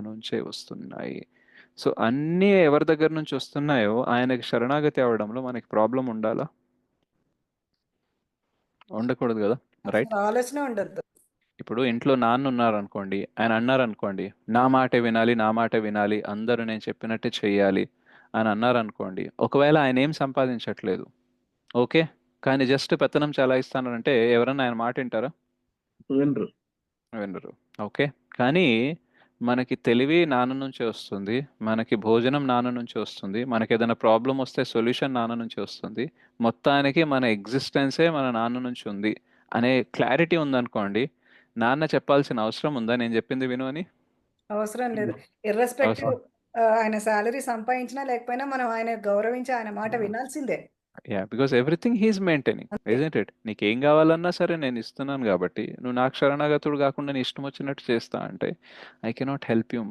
నుంచే వస్తున్నాయి. సో అన్నీ ఎవరి దగ్గర నుంచి వస్తున్నాయో ఆయనకి శరణాగతి అవ్వడంలో మనకి ప్రాబ్లం ఉండాలా? ఉండకూడదు కదా, రైట్? అసలు ఆలోచన ఉండొద్దు. ఇప్పుడు ఇంట్లో నాన్న ఉన్నారనుకోండి, ఆయన అన్నారనుకోండి, నా మాటే వినాలి, నా మాటే వినాలి, అందరూ నేను చెప్పినట్టే చెయ్యాలి అని అన్నారనుకోండి, ఒకవేళ ఆయన ఏం సంపాదించట్లేదు, ఓకే, కానీ జస్ట్ పెత్తనం చెలాయిస్తానంటే ఎవరన్నా ఆయన మాట వింటారా? వినరు. వినరు. ఓకే. కానీ మనకి తెలివి నాన్న నుంచే వస్తుంది. మనకి భోజనం నాన్న నుంచి వస్తుంది. మనకేదైనా ప్రాబ్లమ్ వస్తే సొల్యూషన్ నాన్న నుంచి వస్తుంది. మొత్తానికి మన ఎగ్జిస్టెన్సే మన నాన్న నుంచి ఉంది అనే క్లారిటీ ఉందనుకోండి, నాన్న చెప్పాల్సిన అవసరం ఉందా నేను చెప్పింది విను అని? అవసరం లేదు. హ్మ్. ఇర్రెస్పెక్టివ్ అవసరం. ఆయన సాలరీ సంపాదించినా లేకపోయినా మనం ఆయన గౌరవించి ఆయన మాట వినాల్సిందే. Yeah! Because everything he is maintaining. అంతే. Isn't it? నీకేం కావాలన్నా సరే నేను ఇస్తున్నాను కాబట్టి, నువ్వు నాకు శరణాగతుడు కాకుండా నీ ఇష్టం వచ్చినట్టు చేస్తా అంటే, ఐ కెనాట్ హెల్ప్ యూ.